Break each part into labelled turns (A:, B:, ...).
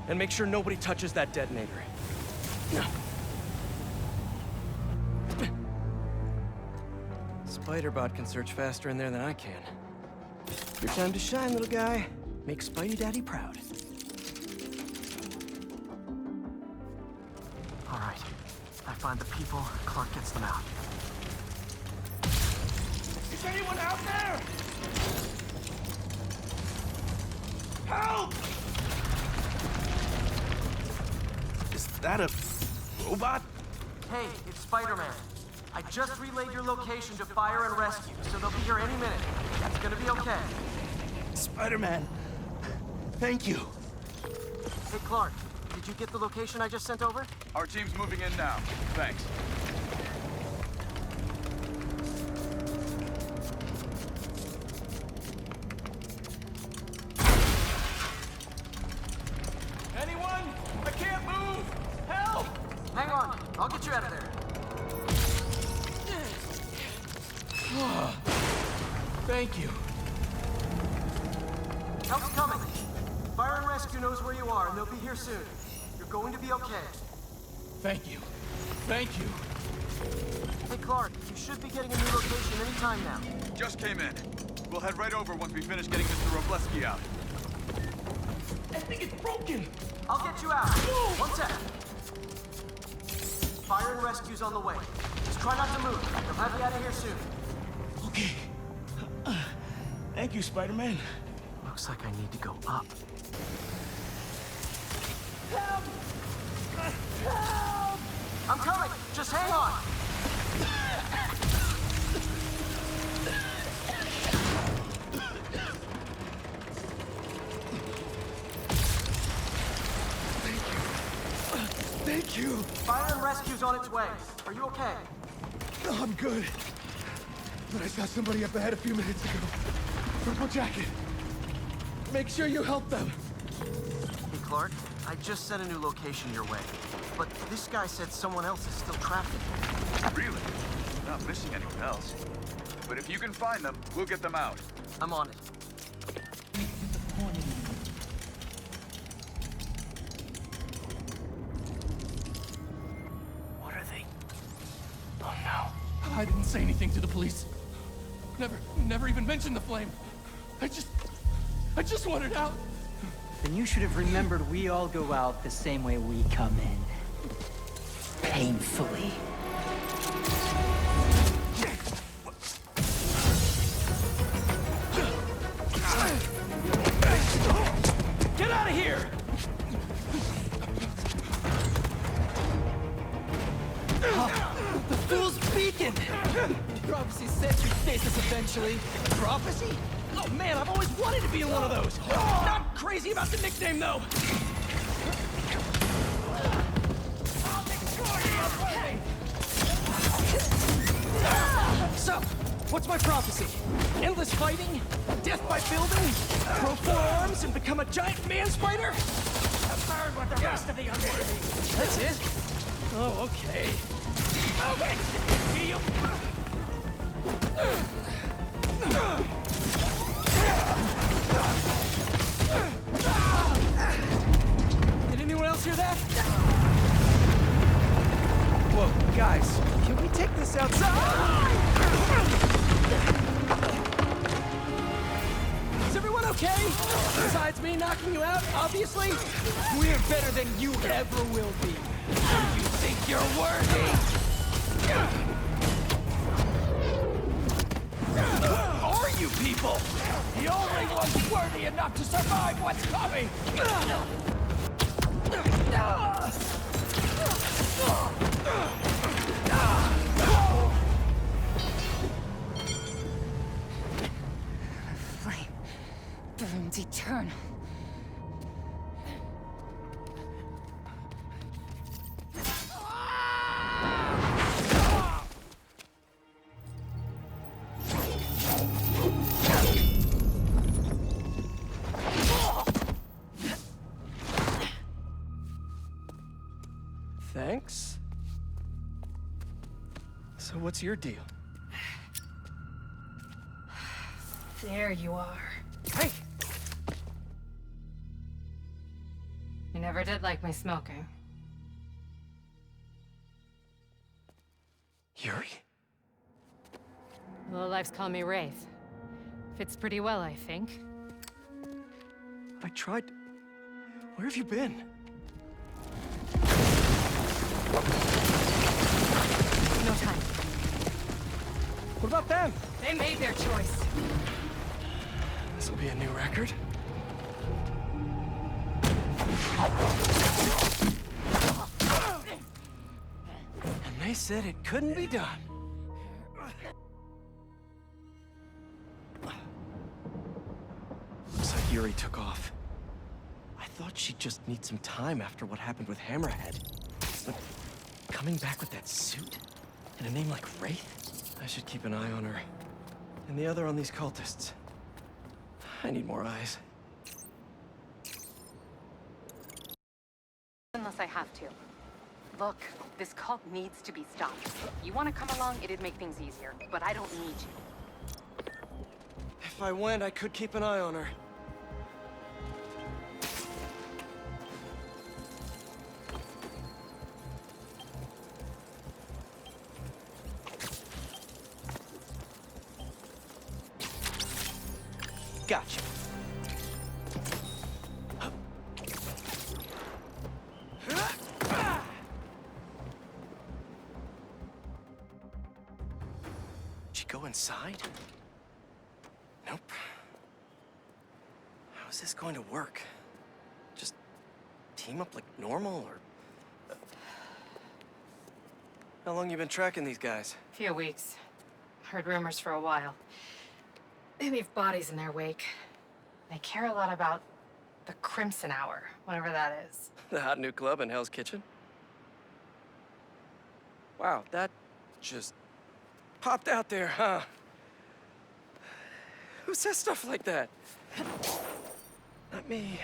A: And make sure nobody touches that detonator. Spider-Bot can search faster in there than I can. Your time to shine, little guy. Make Spidey Daddy proud.
B: All right. I find the people, Clark gets them out.
A: Is anyone out there? Help!
C: Is that a robot?
B: Hey, it's Spider-Man. I just relayed your location to fire and rescue, so they'll be here any minute. That's gonna be okay.
C: Spider-Man. Thank you.
B: Hey, Clark, did you get the location I just sent over?
D: Our team's moving in now. Thanks.
A: Anyone? I can't move! Help!
B: Hang on, I'll get you out of there.
A: Thank you.
B: Help's coming. Fire and rescue knows where you are, and they'll be here soon. You're going to be okay.
A: Thank you. Thank you.
B: Hey, Clark, you should be getting a new location any time now.
D: Just came in. We'll head right over once we finish getting Mr. Robleski out.
A: I think it's broken!
B: I'll get you out. One sec. Fire and rescue's on the way. Just try not to move. They'll have you out of here soon.
C: Okay. Thank you, Spider-Man.
B: Looks like I need to go up.
A: Help! Help!
B: I'm coming! Just hang on!
C: Thank you.
B: Fire and rescue's on its way. Are you okay?
C: Oh, I'm good. But I saw somebody up ahead a few minutes ago. Purple jacket. Make sure you help them.
B: Hey, Clark, I just sent a new location your way. But this guy said someone else is still trapped in here.
D: Really? We're not missing anyone else. But if you can find them, we'll get them out.
B: I'm on it.
A: What are they? Oh no. I didn't say anything to the police. Never even mentioned the flame. I just wanted out.
E: Then you should have remembered we all go out the same way we come in. Painfully.
A: Get out of here!
E: The fool's beacon! Prophecy said you'd face us eventually. Prophecy?
A: Oh man, I've always wanted to be in one of those. Not crazy about the nickname though. So, what's my prophecy? Endless fighting? Death by building? Grow 4 arms and become a giant man spider?
E: Burn with the rest of the unworthy.
A: That's it? Oh, okay. Did anyone else hear that? Whoa, guys, can we take this outside? Is everyone okay? Besides me knocking you out, obviously?
E: We're better than you ever will be. You think you're worthy?
A: Are you people? The only ones worthy enough to survive what's coming!
F: Flame burns eternal.
A: Thanks. So what's your deal?
F: There you are.
A: Hey!
G: You never did like my smoking.
E: Yuri?
G: Lowlifes call me Wraith. Fits pretty well, I think.
E: I tried... Where have you been?
G: No time.
E: What about them?
G: They made their choice.
E: This'll be a new record. And they said it couldn't be done. Looks like Yuri took off. I thought she'd just need some time after what happened with Hammerhead. But coming back with that suit? And a name like Wraith? I should keep an eye on her. And the other on these cultists. I need more eyes.
H: Unless I have to. Look, this cult needs to be stopped. You want to come along, it'd make things easier, but I don't need you.
E: If I went, I could keep an eye on her. Gotcha. Did she go inside? Nope. How is this going to work? Just team up like normal, or... How long you been tracking these guys?
G: Few weeks. Heard rumors for a while. They leave bodies in their wake. They care a lot about the Crimson Hour, whatever that is.
E: The hot new club in Hell's Kitchen? Wow, that just popped out there, huh? Who says stuff like that? Not me.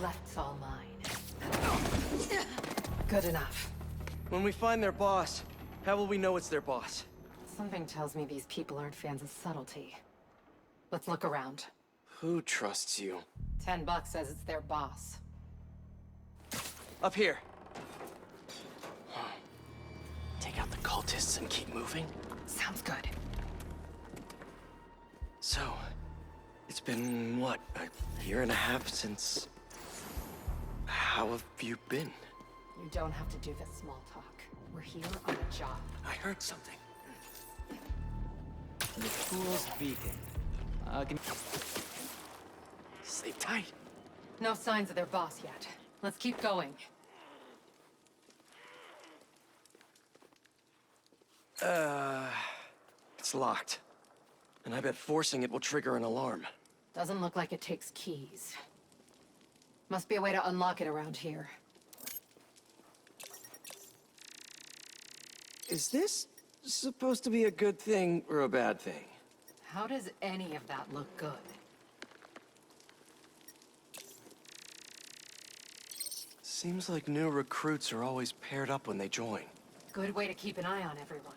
G: Left's all mine. Good enough.
E: When we find their boss, how will we know it's their boss?
G: Something tells me these people aren't fans of subtlety. Let's look around.
E: Who trusts you?
G: $10 says it's their boss.
E: Up here. Take out the cultists and keep moving?
G: Sounds good.
E: So, it's been, what, a year and a half since... How have you been?
G: You don't have to do this small talk. We're here on a job.
E: I heard something.
I: The Fool's Beacon.
E: Sleep tight.
G: No signs of their boss yet. Let's keep going.
E: It's locked. And I bet forcing it will trigger an alarm.
G: Doesn't look like it takes keys. Must be a way to unlock it around here.
E: Is this supposed to be a good thing or a bad thing?
G: How does any of that look good?
E: Seems like new recruits are always paired up when they join.
G: Good way to keep an eye on everyone.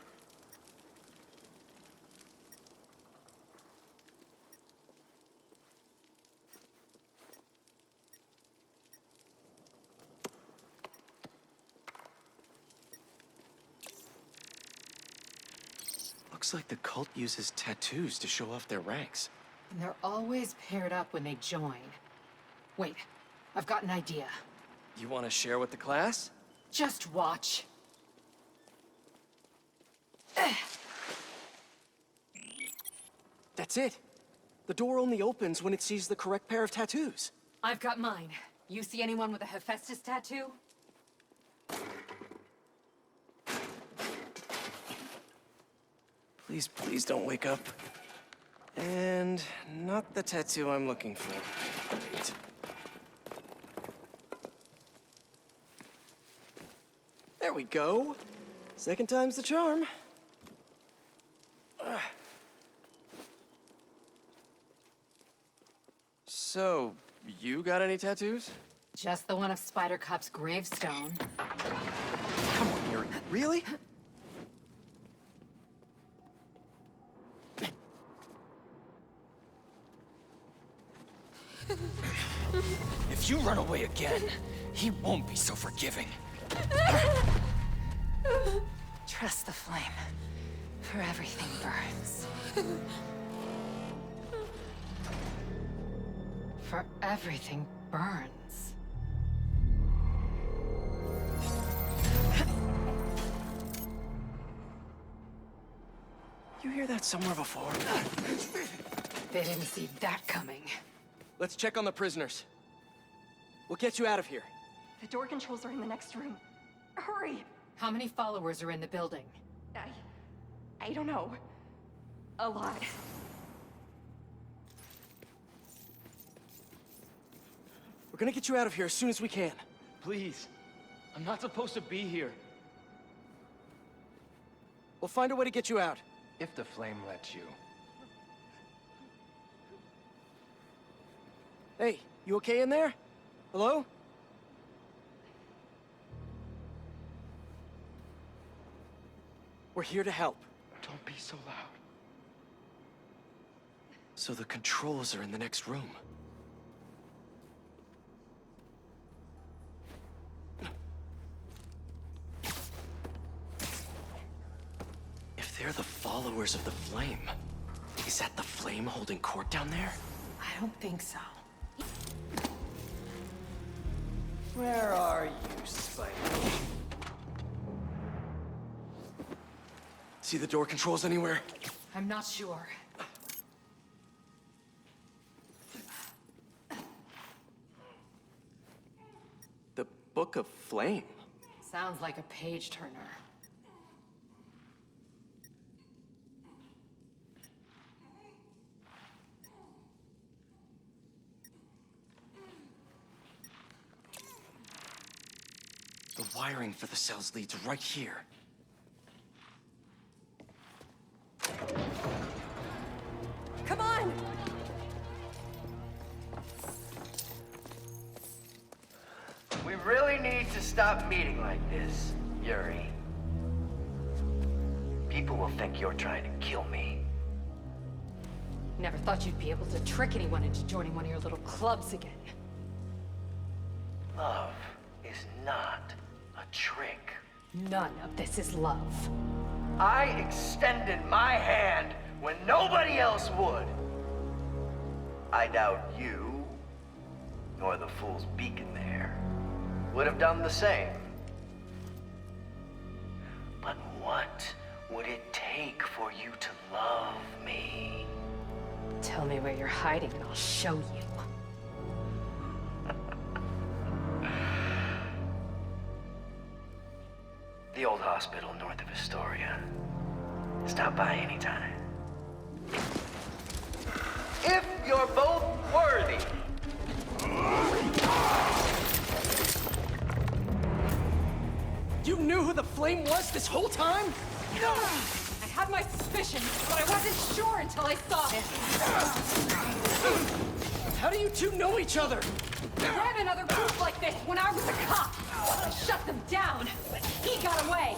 E: Looks like the cult uses tattoos to show off their ranks.
G: And they're always paired up when they join. Wait, I've got an idea.
E: You want to share with the class?
G: Just watch.
E: That's it. The door only opens when it sees the correct pair of tattoos.
G: I've got mine. You see anyone with a Hephaestus tattoo?
E: Please, please don't wake up. And not the tattoo I'm looking for. Wait. There we go. Second time's the charm. So, you got any tattoos?
G: Just the one of Spider Cop's gravestone.
E: Come on, Yuri. Really? If you run away again, he won't be so forgiving.
F: Trust the flame, for everything burns.
G: For everything burns.
E: You hear that somewhere before?
G: They didn't see that coming.
E: Let's check on the prisoners. We'll get you out of here.
I: The door controls are in the next room. Hurry!
G: How many followers are in the building?
I: I don't know. A lot.
E: We're gonna get you out of here as soon as we can.
C: Please. I'm not supposed to be here.
E: We'll find a way to get you out.
C: If the flame lets you.
E: Hey, you okay in there? Hello? We're here to help.
C: Don't be so loud.
E: So the controls are in the next room. If they're the followers of the flame, is that the flame holding court down there?
G: I don't think so.
E: Where are you, Spider? See the door controls anywhere?
G: I'm not sure.
E: The Book of Flame.
G: Sounds like a page turner.
E: The wiring for the cells leads right here.
I: Come on!
J: We really need to stop meeting like this, Yuri. People will think you're trying to kill me.
G: Never thought you'd be able to trick anyone into joining one of your little clubs again.
J: Love is not a trick.
G: None of this is love.
J: I extended my hand when nobody else would. I doubt you, nor the fool's beacon there, would have done the same. But what would it take for you to love me?
G: Tell me where you're hiding and I'll show you.
J: The old hospital north of Astoria. Stop by anytime. If you're both worthy.
E: You knew who the flame was this whole time?
G: I had my suspicions, but I wasn't sure until I saw him.
E: How do you two know each other?
G: I ran another group like this when I was a cop. I shut them down, but he got away.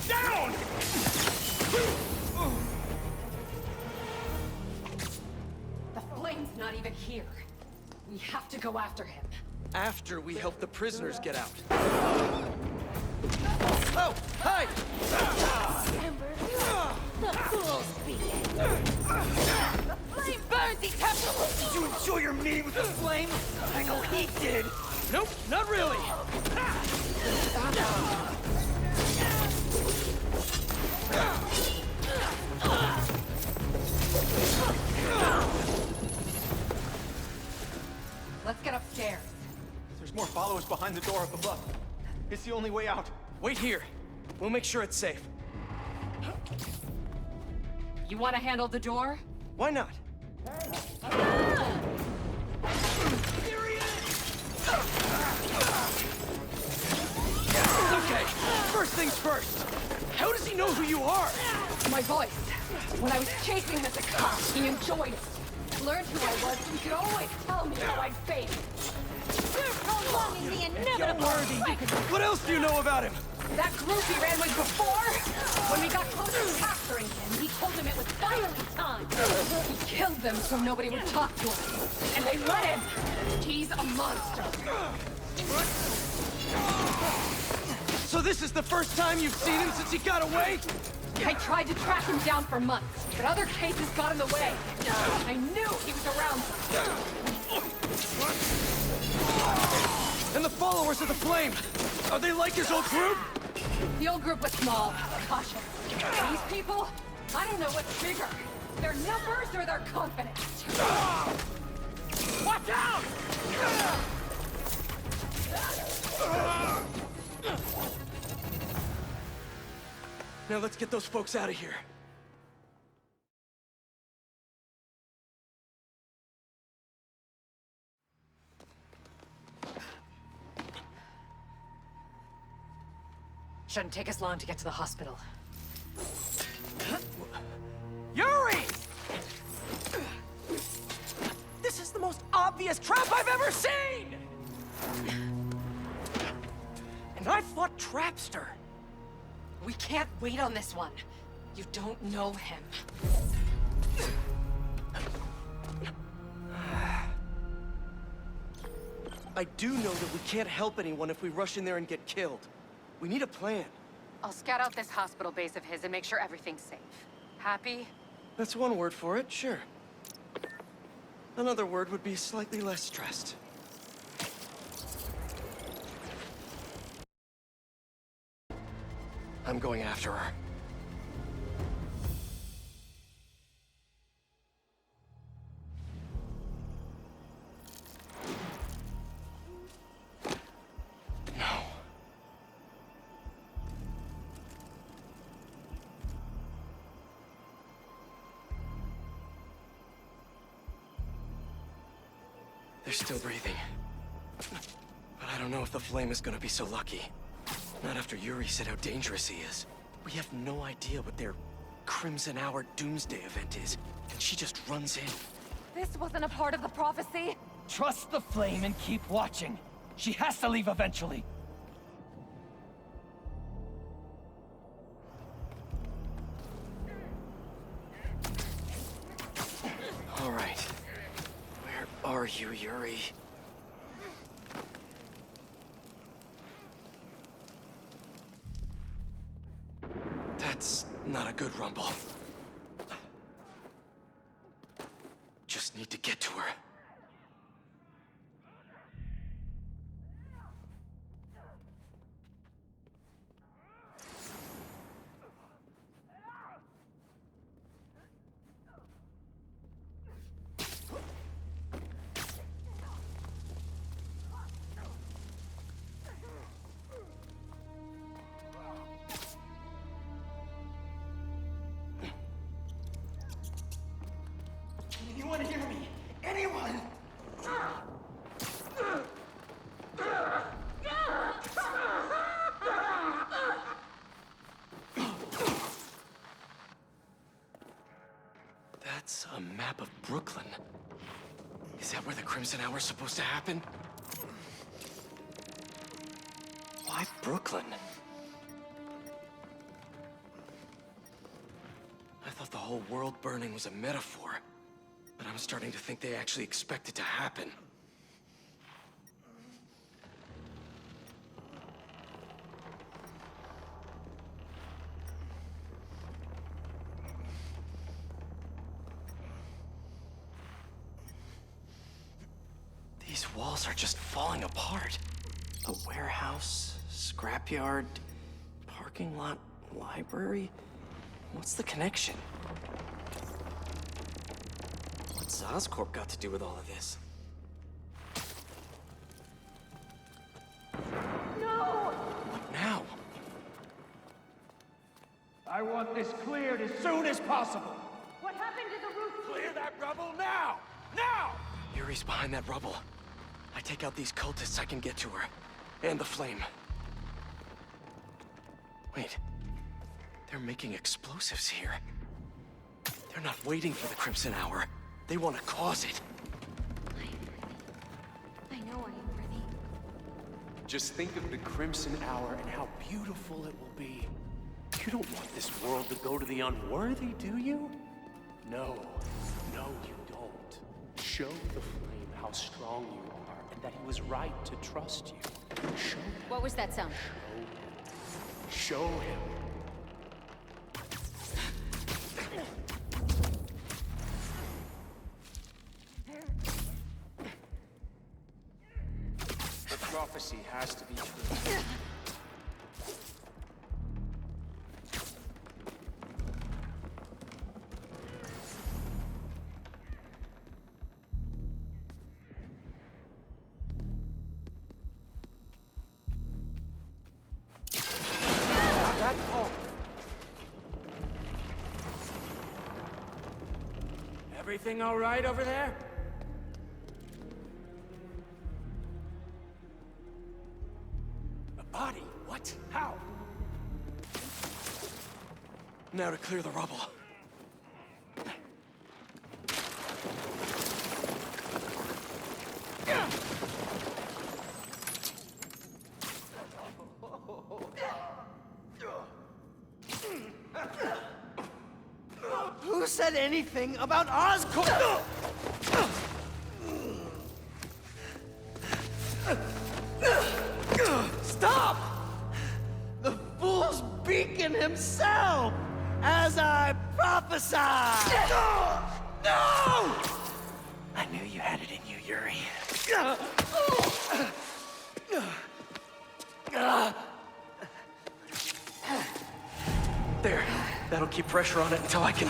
E: Down!
G: The flame's not even here. We have to go after him.
E: After we help the prisoners get out. Oh, hi!
F: The fools begin. The flame burns eternally.
J: Did you enjoy your meeting with the flame? I know he did.
E: Nope, not really.
G: Let's get upstairs.
C: There's more followers behind the door up above. It's the only way out.
E: Wait here. We'll make sure it's safe.
G: You want to handle the door?
E: Why not? Okay, first things first. How does he know who you are?
G: My voice. When I was chasing him as a cop, he enjoyed it. Learned who I was, so he could always tell me how I'd face. Call
F: Longing the inevitable.
E: What else do you know about him?
G: That group he ran with before? When we got close to capturing him, he told them it was firing time. He killed them so nobody would talk to him. And they let him. He's a monster.
E: So this is the first time you've seen him since he got away?
G: I tried to track him down for months, but other cases got in the way. I knew he was around somewhere.
E: And the followers of the Flame, are they like his old group?
G: The old group was small, cautious. These people, I don't know what's bigger. Their numbers or their confidence.
E: Watch out! Now let's get those folks out of here.
G: Shouldn't take us long to get to the hospital.
E: Yuri! This is the most obvious trap I've ever seen! And I fought Trapster.
G: We can't wait on this one. You don't know him.
E: I do know that we can't help anyone if we rush in there and get killed. We need a plan.
H: I'll scout out this hospital base of his and make sure everything's safe. Happy?
E: That's one word for it, sure. Another word would be slightly less stressed. I'm going after her. No. They're still breathing. But I don't know if the Flame is gonna be so lucky. Not after Yuri said how dangerous he is. We have no idea what their Crimson Hour Doomsday event is, and she just runs in.
F: This wasn't a part of the prophecy.
K: Trust the Flame and keep watching. She has to leave eventually.
E: All right. Where are you, Yuri? That's not a good rumble. Just need to get to her.
C: Anyone hear me? Anyone?
E: That's a map of Brooklyn. Is that where the Crimson Hour's supposed to happen? Why Brooklyn? I thought the whole world burning was a metaphor, but I'm starting to think they actually expect it to happen. These walls are just falling apart. A warehouse, scrapyard, parking lot, library? What's the connection? What's Oscorp got to do with all of this?
F: No!
E: What now?
K: I want this cleared as soon as possible.
F: What happened to the roof?
K: Clear that rubble now! Now!
E: Yuri's behind that rubble. I take out these cultists, I can get to her. And the Flame. Wait. They're making explosives here. They're not waiting for the Crimson Hour. They want to cause it.
I: I am worthy. I know I am worthy.
L: Just think of the Crimson Hour and how beautiful it will be. You don't want this world to go to the unworthy, do you? No, no, you don't. Show the flame how strong you are and that he was right to trust you. Show him.
M: What was that sound?
L: Show him. The prophecy has to be true.
E: Everything all right over there? A body? What? How? Now to clear the rubble.
B: Who said anything about Oscorp? Stop! The fool's beacon himself, as I prophesied! No!
E: I knew you had it in you, Yuri. There. That'll keep pressure on it until I can...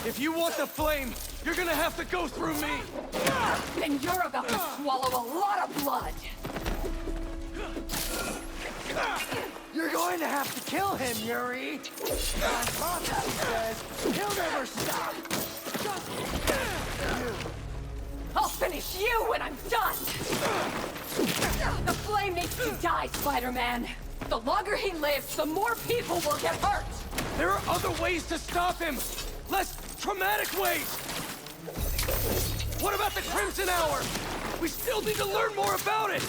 C: If you want the flame, you're gonna have to go through me!
G: Then you're about to swallow a lot of blood!
B: You're going to have to kill him, Yuri! My prophecy says he'll never stop!
G: I'll finish you when I'm done! The flame needs to die, Spider-Man! The longer he lives, the more people will get hurt!
C: There are other ways to stop him! Less traumatic ways! What about the Crimson Hour? We still need to learn more about it!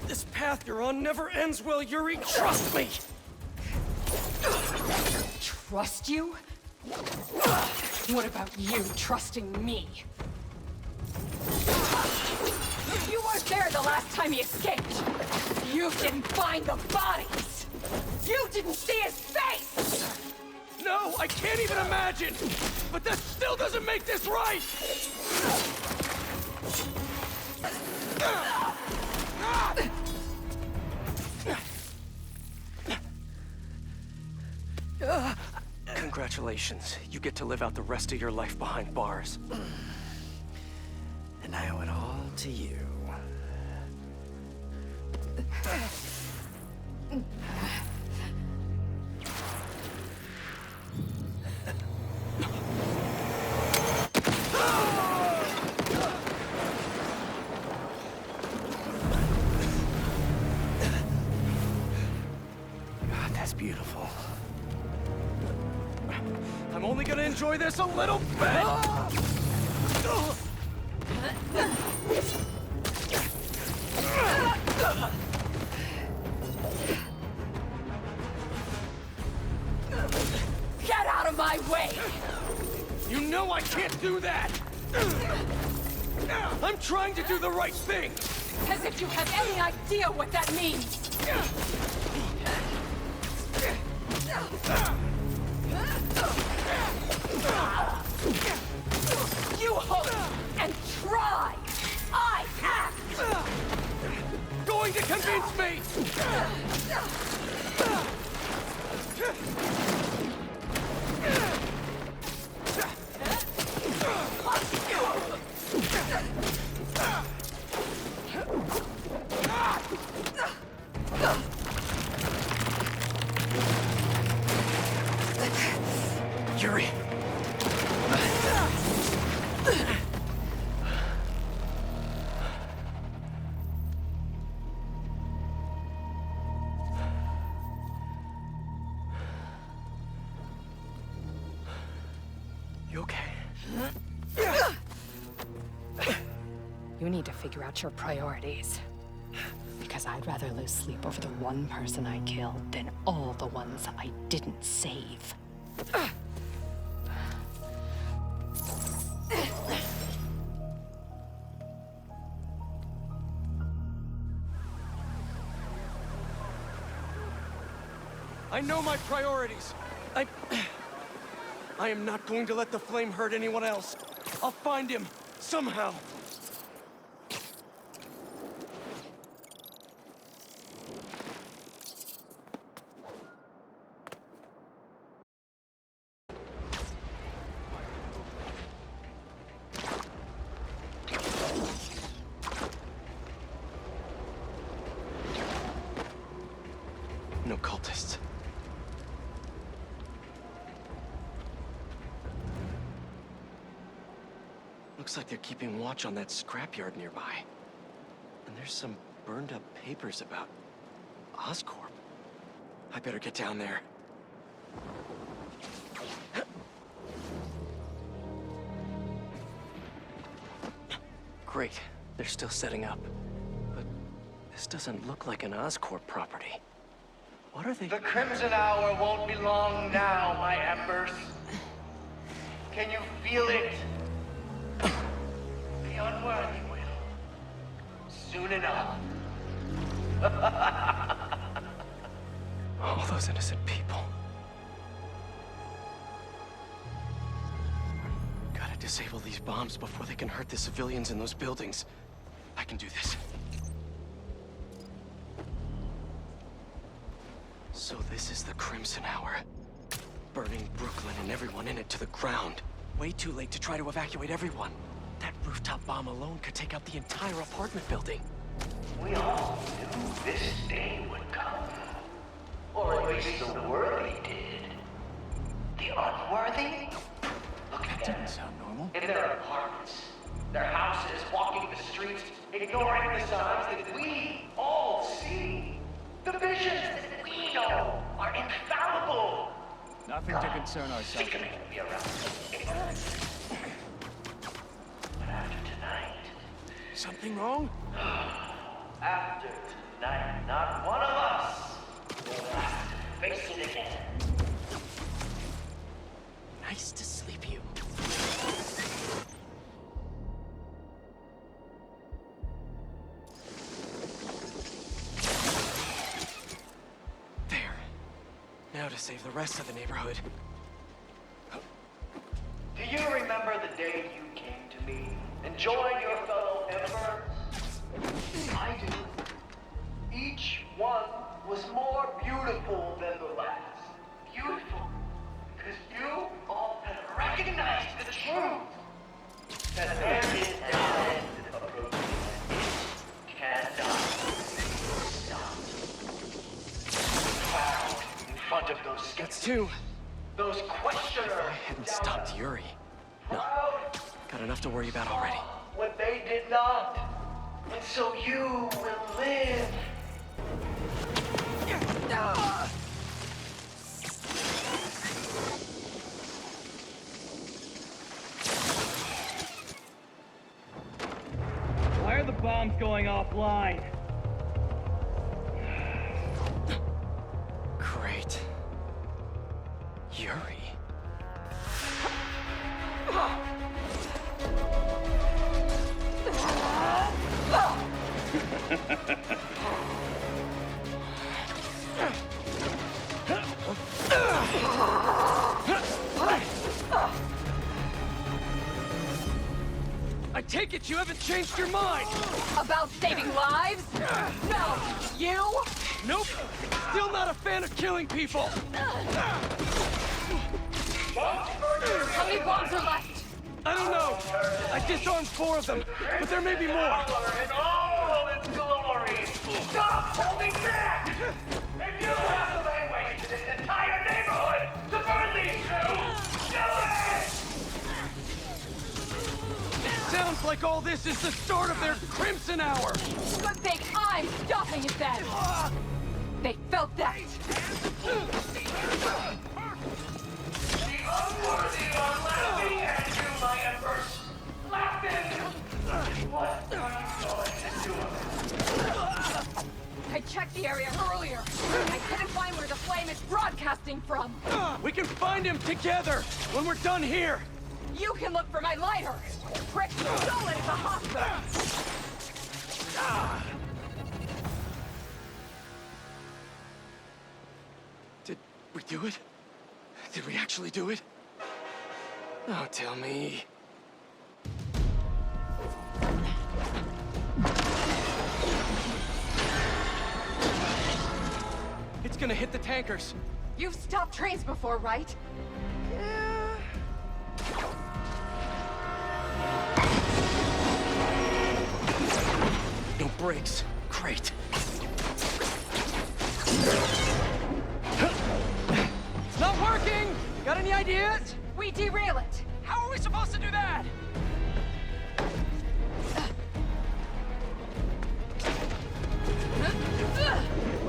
E: This path you're on never ends well, Yuri. Trust me!
G: Trust you? What about you trusting me? You weren't there the last time he escaped! You didn't find the bodies! You didn't see his face!
C: No, I can't even imagine! But that still doesn't make this right!
E: Congratulations. You get to live out the rest of your life behind bars.
B: And I owe it all to you.
E: God, that's beautiful. I'm only gonna enjoy this a little bit!
G: Get out of my way!
C: You know I can't do that! I'm trying to do the right thing!
G: As if you have any idea what that means! You hope and try! I act!
C: Going to convince me!
E: You okay?
G: You need to figure out your priorities. Because I'd rather lose sleep over the one person I killed than all the ones I didn't save.
E: I know my priorities. I am not going to let the flame hurt anyone else. I'll find him, somehow. No cultists. Looks like they're keeping watch on that scrapyard nearby. And there's some burned up papers about Oscorp. I better get down there. Great, they're still setting up. But this doesn't look like an Oscorp property. What are they?
J: The Crimson Hour won't be long now, my embers. Can you feel it? The unworthy will. Soon enough.
E: All those innocent people. Gotta disable these bombs before they can hurt the civilians in those buildings. I can do this. So this is the Crimson Hour. Burning Brooklyn and everyone in it to the ground. Way too late to try to evacuate everyone. That rooftop bomb alone could take out the entire apartment building.
J: We all knew this day would come. Or at least the worthy did. The unworthy? Look at them.
K: Didn't sound normal.
J: In their apartments, their houses, walking the streets, ignoring the signs that we all see. The visions that we know are infallible.
K: Nothing to concern ourselves
J: Sickening
K: with.
J: to be around. But after tonight,
E: Something wrong?
J: after tonight, not one of us will have to face it again.
E: Nice to sleep you. There. Now to save the rest of the neighborhood.
J: Do you remember the day you came to me and joined your fellow embers? I do. Each one was more beautiful than the last. Beautiful. Because you all had recognized the truth. That there is an end approaching. It cannot be stopped. Proud in front of those skeptics.
E: That's two.
J: Those questioners.
E: If I hadn't stopped Yuri. No. Got enough to worry about already.
J: What they did not. And so you will live.
K: Why are the bombs going offline?
E: Great. Yuri. I take it you haven't changed your mind!
G: About saving lives? No! You?
E: Nope! Still not a fan of killing people!
G: How many bombs are left?
E: I don't know! I disarmed 4 of them, but there may be more!
J: In all its glory. Stop holding back! If you have the language to this entire neighborhood to burn these two, do it!
E: Sounds like all this is the start of their Crimson Hour!
G: Good thing I'm stopping it then! They felt that!
J: The unworthy are laughing
E: find him together when we're done here!
G: You can look for my lighter! Rick stole it at the hospital!
E: Did we do it? Did we actually do it? Oh, tell me. It's gonna hit the tankers.
G: You've stopped trains before, right?
E: No brakes. Great. It's not working! Got any ideas?
G: We derail it!
E: How are we supposed to do that?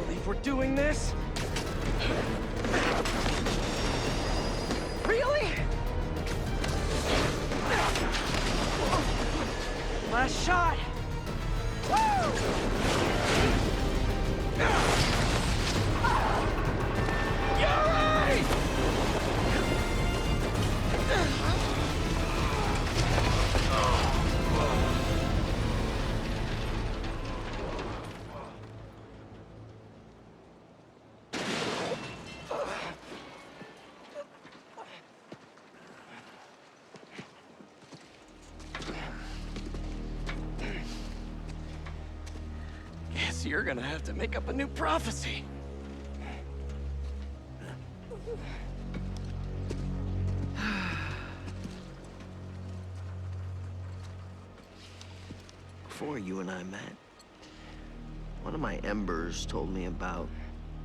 E: Believe we're doing this? Really? Last shot! Woo! Yuri! Guess you're gonna have to make up a new prophecy.
B: Before you and I met, one of my embers told me about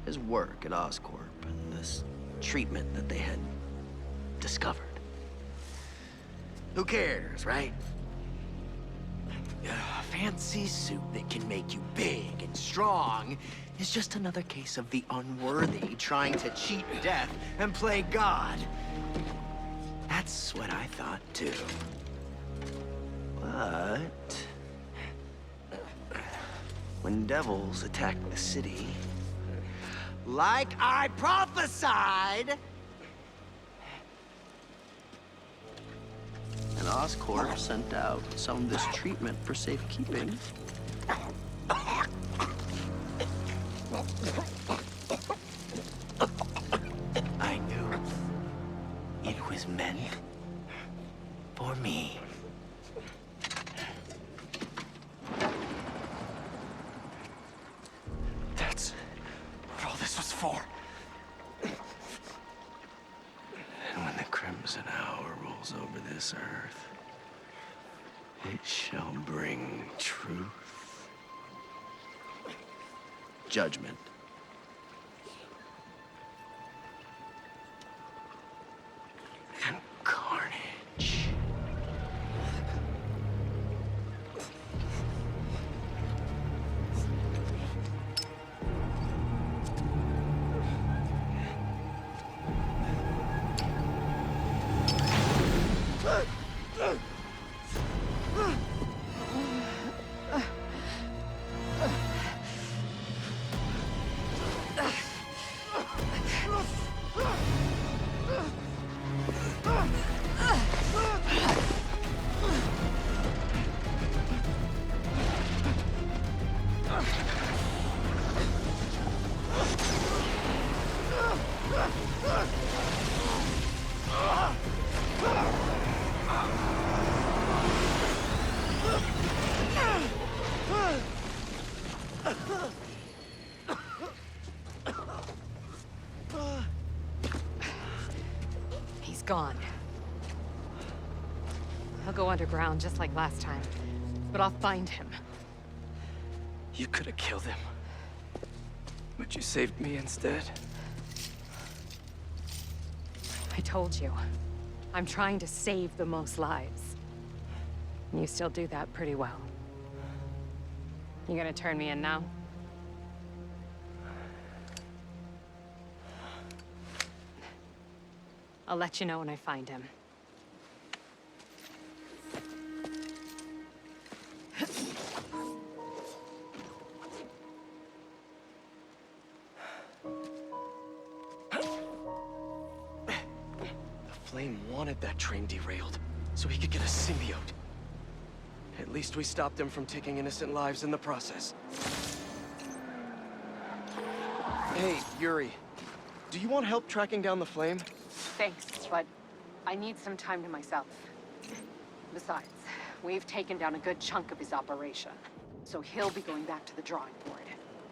B: his work at Oscorp and this treatment that they had discovered. Who cares, right? A fancy suit that can make you big and strong is just another case of the unworthy trying to cheat death and play God. That's what I thought, too. But when devils attack the city, like I prophesied, and Oscorp sent out some of this treatment for safekeeping. I knew it was meant for me.
E: That's what all this was for.
B: And when the crimson hour rolls over this earth, it shall bring truth, judgment, and carnage.
H: He's gone. He'll go underground just like last time, but I'll find him.
E: You could have killed him. But you saved me instead.
H: I told you. I'm trying to save the most lives. And you still do that pretty well. You gonna turn me in now? I'll let you know when I find him.
E: get that train derailed, so he could get a symbiote. At least we stopped him from taking innocent lives in the process. Hey, Yuri. Do you want help tracking down the flame?
H: Thanks, but I need some time to myself. Besides, we've taken down a good chunk of his operation, so he'll be going back to the drawing board.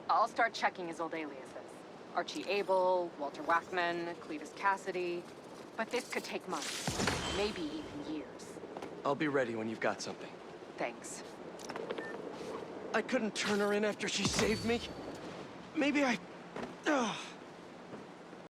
H: I'll start checking his old aliases. Archie Abel, Walter Wackman, Cletus Cassidy. But this could take months, maybe even years.
E: I'll be ready when you've got something.
H: Thanks.
E: I couldn't turn her in after she saved me. Maybe I... Ugh.